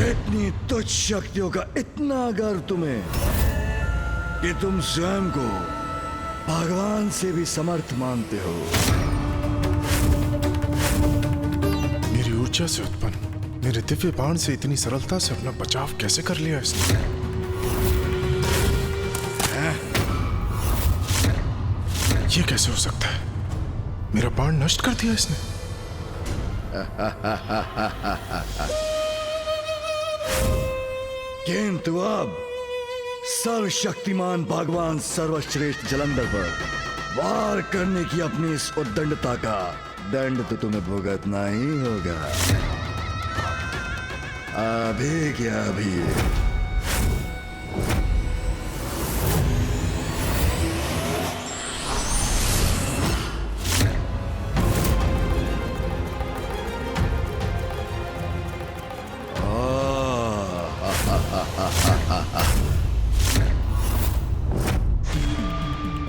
इतनी तुच्छ शक्तियों का इतना गर्व तुम्हें कि तुम स्वयं को भगवान से भी समर्थ मानते हो। मेरी ऊर्जा से उत्पन्न मेरे दिव्य बाण से इतनी सरलता से अपना बचाव कैसे कर लिया इसने? ये कैसे हो सकता है? मेरा बाण नष्ट कर दिया इसने। किंतु अब सर्वशक्तिमान भगवान सर्वश्रेष्ठ जलंधर पर वार करने की अपनी इस उद्दंडता का दंड तो तुम्हें भुगतना ही होगा। अभी क्या अभी।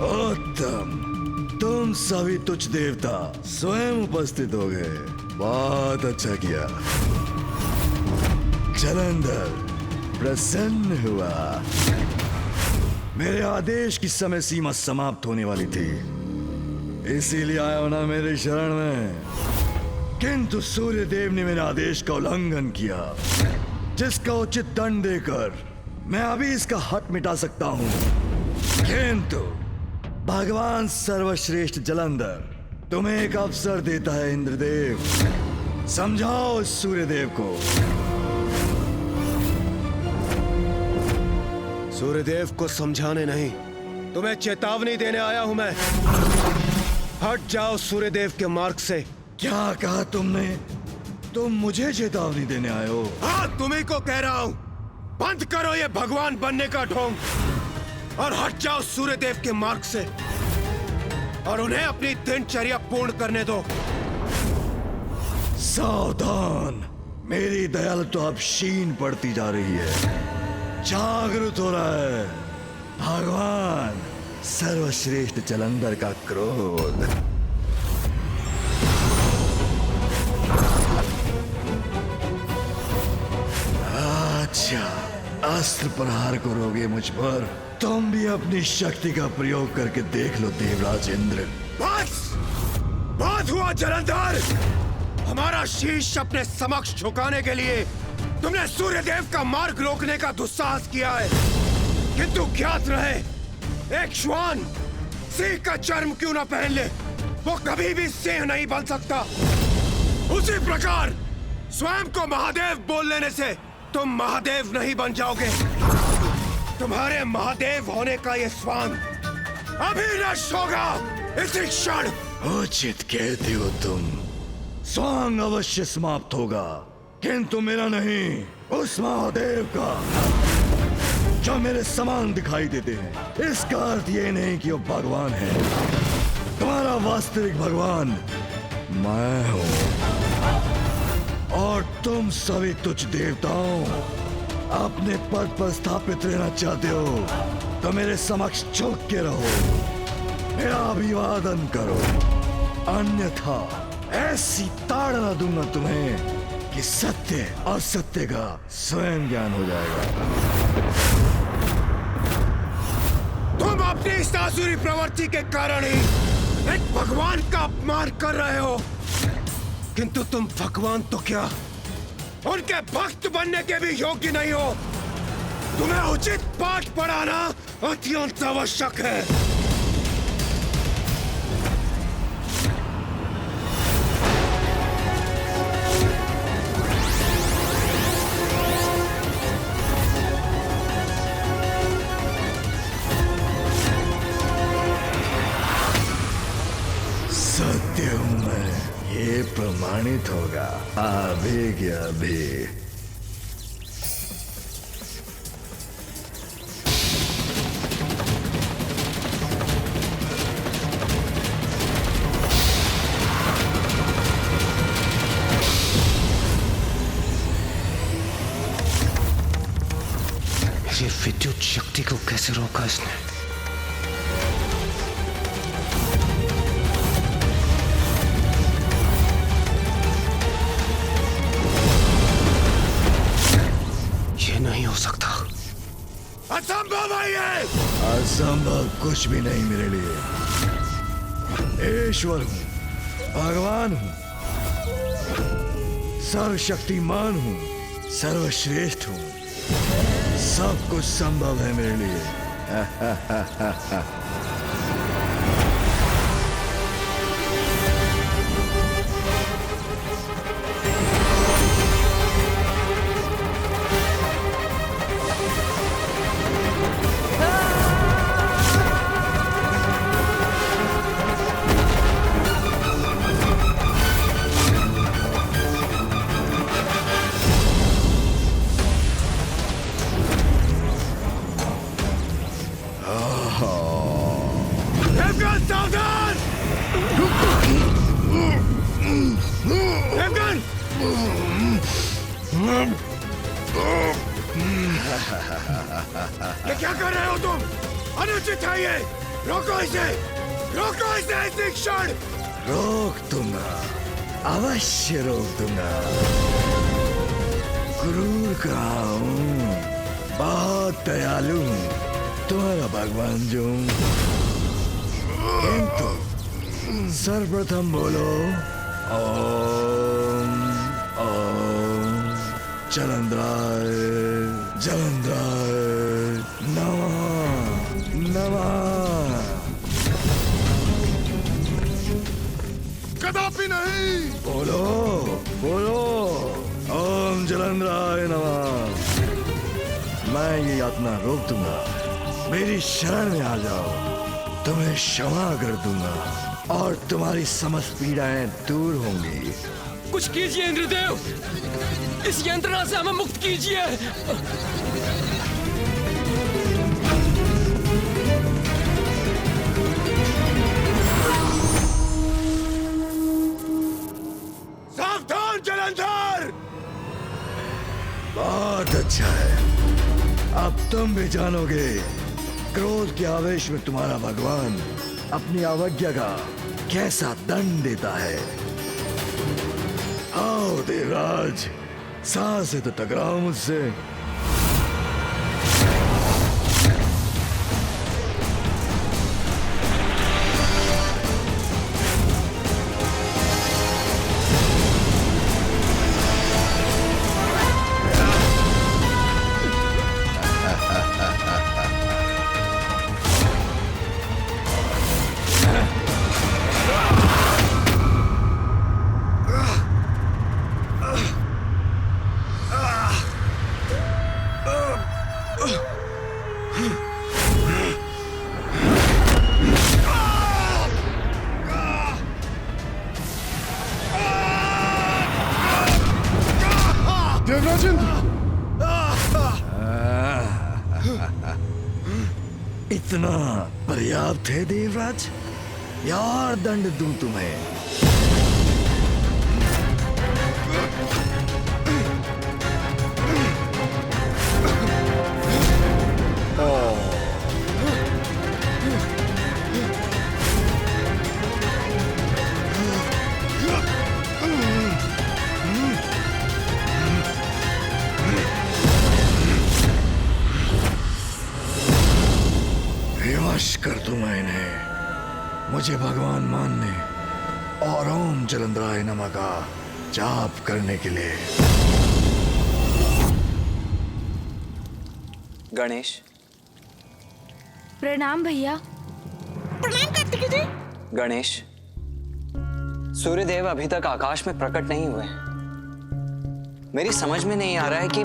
उत्तम, तुम सभी तुच्छ देवता स्वयं उपस्थित हो गए। बहुत अच्छा किया। जलंधर प्रसन्न हुआ। मेरे आदेश की समय सीमा समाप्त होने वाली थी, इसीलिए आया होना मेरे शरण में। किंतु सूर्य देव ने मेरे आदेश का उल्लंघन किया, जिसका उचित दंड देकर मैं अभी इसका हक मिटा सकता हूं। किंतु भगवान सर्वश्रेष्ठ जलंधर तुम्हें एक अवसर देता है। इंद्रदेव, समझाओ सूर्यदेव को। सूर्यदेव को समझाने नहीं, तुम्हें चेतावनी देने आया हूं मैं। हट जाओ सूर्यदेव के मार्ग से। क्या कहा तुमने? तुम मुझे चेतावनी देने आए हो? हाँ, तुम्ही को कह रहा हूं। बंद करो ये भगवान बनने का ढोंग और हट जाओ सूर्यदेव के मार्ग से और उन्हें अपनी दिनचर्या पूर्ण करने दो। सावधान, मेरी दयालुता अब क्षीण पड़ती जा रही है। जागृत हो रहा है भगवान सर्वश्रेष्ठ जलंधर का क्रोध। अच्छा, अस्त्र प्रहार करोगे मुझ पर? तुम भी अपनी शक्ति का प्रयोग करके देख लो देवराज इंद्र। बस बहुत हुआ जलंधर। हमारा शीश अपने समक्ष झुकाने के लिए तुमने सूर्यदेव का मार्ग रोकने का दुस्साहस किया है। किंतु ज्ञात रहे, एक श्वान सिंह का चर्म क्यों ना पहन ले, वो कभी भी सिंह नहीं बन सकता। उसी प्रकार स्वयं को महादेव बोल लेने से तुम महादेव नहीं बन जाओगे। तुम्हारे महादेव होने का ये स्वांग अभी नष्ट होगा, इसी क्षण। उचित कहते हो तुम। स्वांग अवश्य समाप्त होगा, किंतु मेरा नहीं, उस महादेव का जो मेरे समान दिखाई देते हैं। इसका अर्थ ये नहीं कि वो भगवान है। तुम्हारा वास्तविक भगवान मैं हूं। और तुम सभी तुच्छ देवताओं अपने पद पर स्थापित रहना चाहते हो तो मेरे समक्ष झुक के रहो, मेरा अभिवादन करो। अन्यथा ऐसी ताड़ना दूंगा तुम्हें कि सत्य और सत्य का स्वयं ज्ञान हो जाएगा। तुम अपनी इस आसुरी प्रवृत्ति के कारण ही एक भगवान का अपमान कर रहे हो। किंतु तुम भगवान तो क्या, उनके भक्त बनने के भी योग्य नहीं हो। तुम्हें उचित पाठ पढ़ाना अत्यंत आवश्यक है। सत्य हूं मैं, ये प्रमाणित होगा अभी के अभी। ये विद्युत शक्ति को कैसे रोका इसने? असंभव कुछ भी नहीं मेरे लिए। ईश्वर हूं, भगवान हूं, सर्वशक्तिमान हूं, सर्वश्रेष्ठ हूं, सब कुछ संभव है मेरे लिए। देवगन सावधान! देवगन! ये क्या कर रहे हो तुम? अनुचित है ये! रोको इसे! रोको इसे इसी क्षण! रोक दूंगा, अवश्य रोक दूंगा। क्रूर कहाँ हूं, बहुत दयालु हूं, तुम्हारा भगवान जो हूं। किंतु सर्वप्रथम बोलो ओम ओम जलंधराय जलंधराय नमः नमः। कदापि नहीं। बोलो बोलो ओम जलंधराय नमः। मैं ये यातना रोक दूंगा, मेरी शरण में आ जाओ, तुम्हें क्षमा कर दूंगा और तुम्हारी समस्त पीड़ाएं दूर होंगी। कुछ कीजिए इंद्रदेव, इस यंत्रणा से हमें मुक्त कीजिए। सावधान जलंधर! बहुत अच्छा है, अब तुम भी जानोगे क्रोध के आवेश में तुम्हारा भगवान अपनी अवज्ञा का कैसा दंड देता है। आओ देवराज, सांस से तो टकराओ मुझसे। इतना पर्याप्त है देवराज, या और दंड दूं तुम्हें? विवश कर दूंगा इन्हें मुझे भगवान मानने और ओम जलंधराय नमः का जाप करने के लिए। गणेश। प्रणाम भैया। प्रणाम कार्तिकेय जी। गणेश, सूर्यदेव अभी तक आकाश में प्रकट नहीं हुए। मेरी समझ में नहीं आ रहा है कि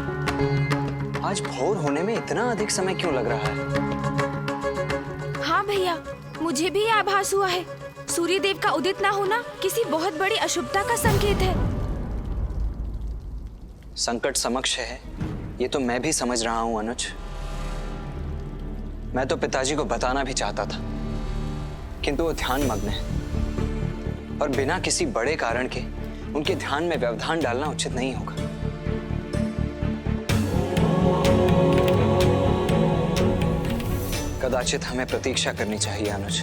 आज भोर होने में इतना अधिक समय क्यों लग रहा है। हाँ भैया, मुझे भी आभास हुआ है। सूर्यदेव का उदित ना होना किसी बहुत बड़ी अशुभता का संकेत है। संकट समक्ष है, ये तो मैं भी समझ रहा हूं अनुज। मैं तो पिताजी को बताना भी चाहता था, किंतु वो ध्यान मग्न है और बिना किसी बड़े कारण के उनके ध्यान में व्यवधान डालना उचित नहीं होगा। कदाचित हमें प्रतीक्षा करनी चाहिए अनुज।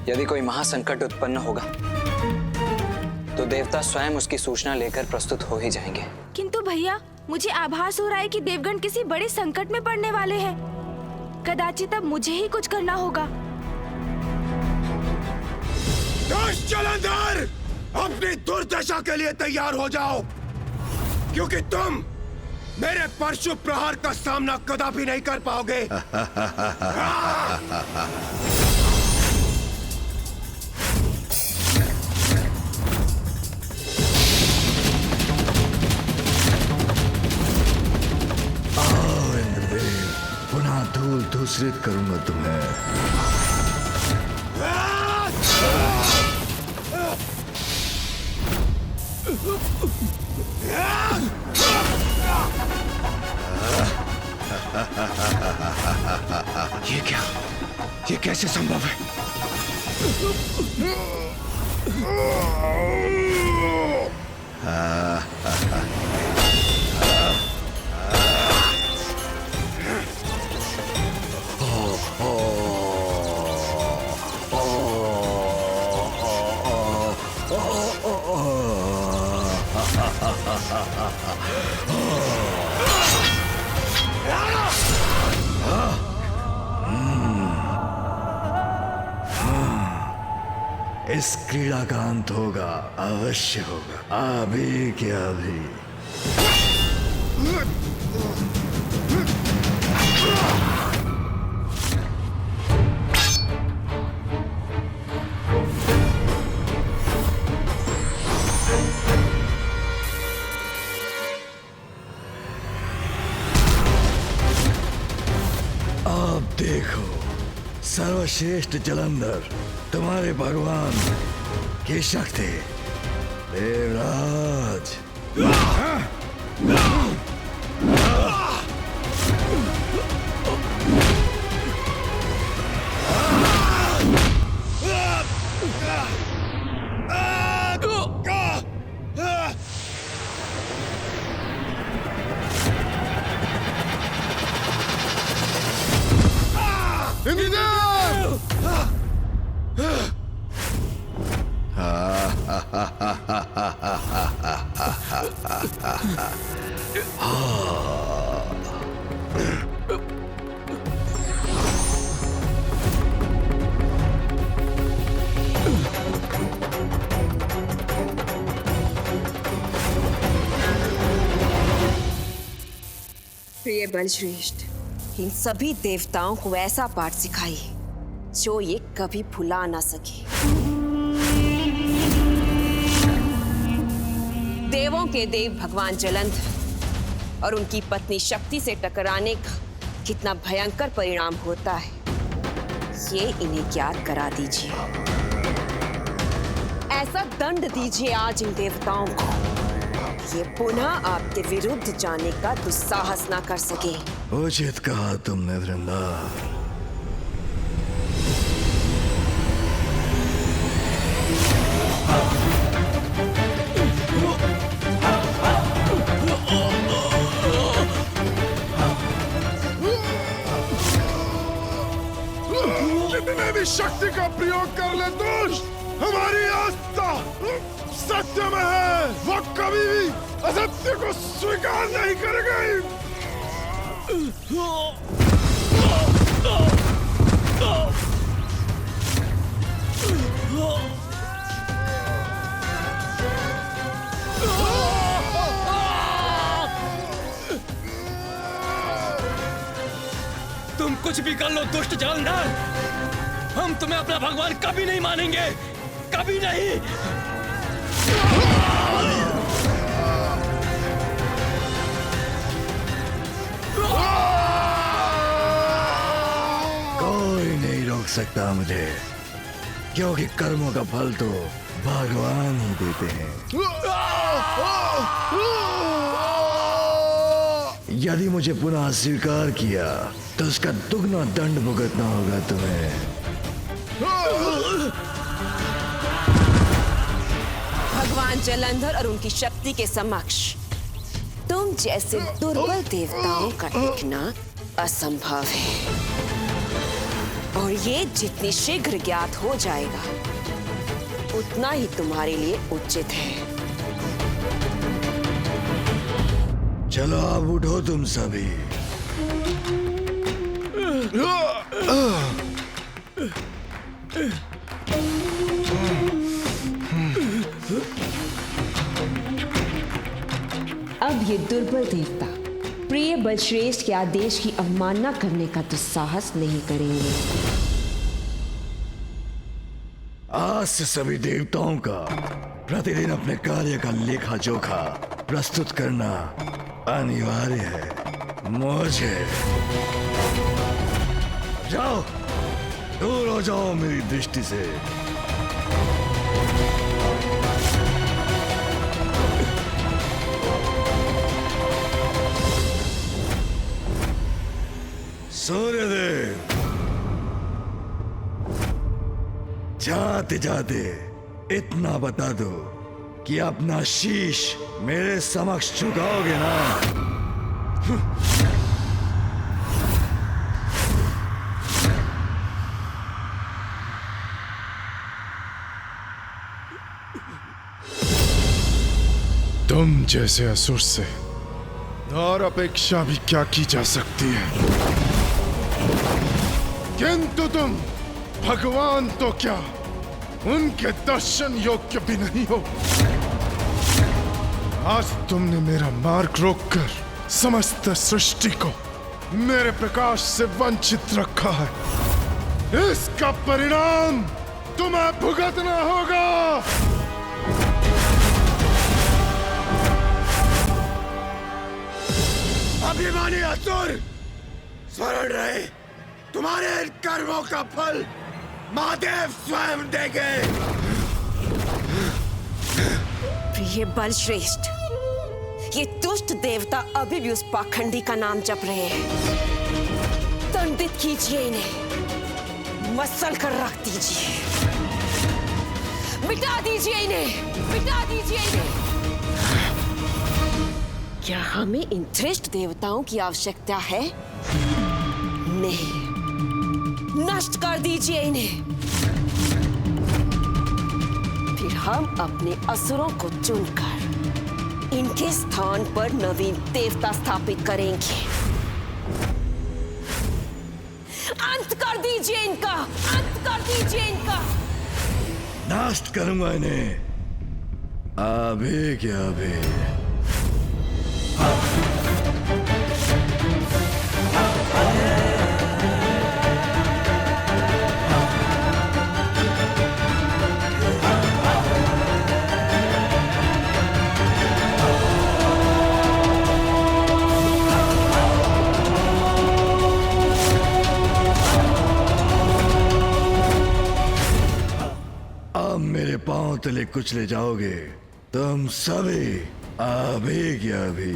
यदि कोई महासंकट उत्पन्न होगा तो देवता स्वयं उसकी सूचना लेकर प्रस्तुत हो ही जाएंगे। किंतु भैया, मुझे आभास हो रहा है कि देवगण किसी बड़े संकट में पड़ने वाले हैं। कदाचित अब मुझे ही कुछ करना होगा। दुष्ट जलंधर, अपनी दुर्दशा के लिए तैयार हो जाओ, क्योंकि तुम मेरे परशु प्रहार का सामना कदापि नहीं कर पाओगे। आओ इंद्रदेव, पुनः धूल धूसरित करूंगा तुम्हें। ये क्या? ये कैसे संभव है? इस क्रीड़ा का अंत होगा, अवश्य होगा, अभी क्या अभी। अब देखो सर्वश्रेष्ठ जलंधर, तुम्हारे भगवान की शक्ति। देवराज, प्रिय बलश्रेष्ठ, इन सभी देवताओं को ऐसा पाठ सिखाइए जो ये कभी भुला ना सके। देवों के देव भगवान जलंधर और उनकी पत्नी शक्ति से टकराने का कितना भयंकर परिणाम होता है, ये इन्हें ज्ञात करा दीजिए। ऐसा दंड दीजिए आज इन देवताओं को, ये पुनः आपके विरुद्ध जाने का दुस्साहस ना कर सके। उचित कहा तुमने वृंदा। कितने भी शक्ति का प्रयोग कर ले दुष्ट, हमारी आस्था सत्य में है। वो कभी भी असत्य को स्वीकार नहीं करेगी। तुम कुछ भी कर लो दुष्ट जलंधर, हम तुम्हें अपना भगवान कभी नहीं मानेंगे, कभी नहीं। कोई नहीं रोक सकता मुझे, क्योंकि कर्मों का फल तो भगवान ही देते हैं। यदि मुझे पुनः स्वीकार किया तो उसका दुगना दंड भुगतना होगा तुम्हें। भगवान जलंधर और उनकी शक्ति के समक्ष तुम जैसे दुर्बल देवताओं का टिकना असंभव है, और ये जितनी शीघ्र ज्ञात हो जाएगा उतना ही तुम्हारे लिए उचित है। चलो अब उठो तुम सभी। अब ये दुर्बल देवता प्रिय बलश्रेष्ठ के आदेश की अवमानना करने का दुस्साहस नहीं करेंगे। आज से सभी देवताओं का प्रतिदिन अपने कार्य का लेखा जोखा प्रस्तुत करना अनिवार्य है। मुझे जाओ, दूर हो जाओ मेरी दृष्टि से। सूर्यदेव, जाते जाते इतना बता दो कि अपना शीश मेरे समक्ष झुकाओगे ना? तुम जैसे असुर से और अपेक्षा भी क्या की जा सकती है, किंतु तुम भगवान तो क्या उनके दर्शन योग्य भी नहीं हो। आज तुमने मेरा मार्ग रोककर समस्त सृष्टि को मेरे प्रकाश से वंचित रखा है। इसका परिणाम तुम्हें भुगतना होगा। अभिमानी असुर, स्मरण रहे, तुम्हारे इन कर्मों का फल महादेव स्वयं देंगे। प्रिय बलश्रेष्ठ, ये दुष्ट देवता अभी भी उस पाखंडी का नाम जप रहे हैं। दंडित कीजिए इन्हें, मसल कर रख दीजिए, मिटा दीजिए इन्हें, मिटा दीजिए इन्हें। क्या हमें इन धृष्ट देवताओं की आवश्यकता है? नहीं, नष्ट कर दीजिए इन्हें। फिर हम अपने असुरों को चुनकर इनके स्थान पर नवीन देवता स्थापित करेंगे। अंत कर दीजिए इनका, अंत कर दीजिए इनका। नष्ट करूंगा इन्हें, अभी क्या अभी। अब मेरे पांव तले कुचले जाओगे तुम सभी, अभी क्या अभी।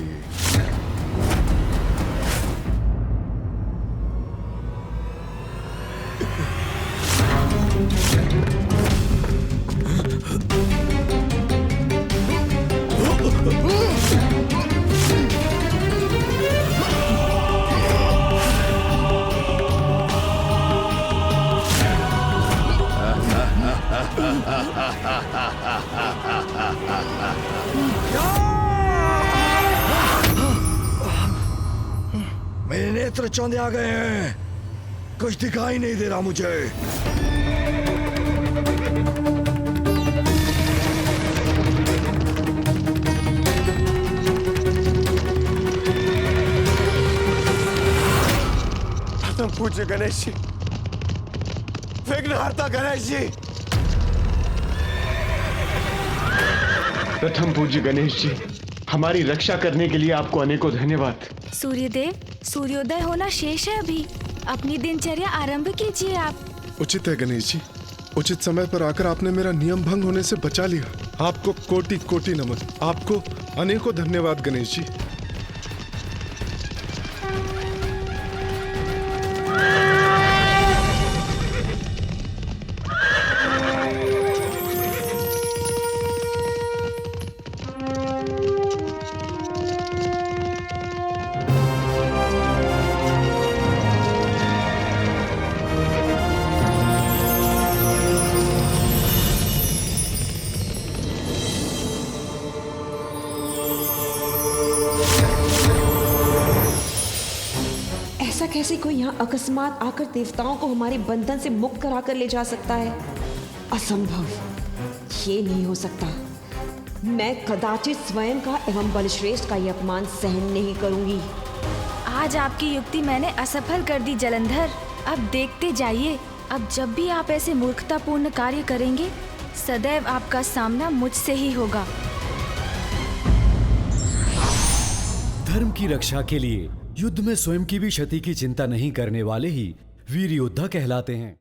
मेरे नेत्र चौंधे आ गए हैं, कुछ दिखाई नहीं दे रहा मुझे। प्रथम पूज्य गणेश जी, विघ्नहर्ता गणेश जी। प्रथम पूज्य गणेश जी, हमारी रक्षा करने के लिए आपको अनेकों धन्यवाद। सूर्यदेव, सूर्योदय होना शेष है अभी, अपनी दिनचर्या आरंभ कीजिए आप। उचित है गणेश जी, उचित समय पर आकर आपने मेरा नियम भंग होने से बचा लिया। आपको कोटि कोटि नमन, आपको अनेकों धन्यवाद गणेश जी। कैसे कोई यहाँ अकस्मात आकर देवताओं को हमारे बंधन से मुक्त करा कर ले जा सकता है? असंभव, ये नहीं हो सकता। मैं कदाचित स्वयं का एवं बलश्रेष्ठ का ये अपमान सहन नहीं करूंगी। आज आपकी युक्ति मैंने असफल कर दी जलंधर। अब देखते जाइए, अब जब भी आप ऐसे मूर्खतापूर्ण कार्य करेंगे, सदैव आपका सामना मुझसे ही होगा। धर्म की रक्षा के लिए युद्ध में स्वयं की भी क्षति की चिंता नहीं करने वाले ही वीर योद्धा कहलाते हैं।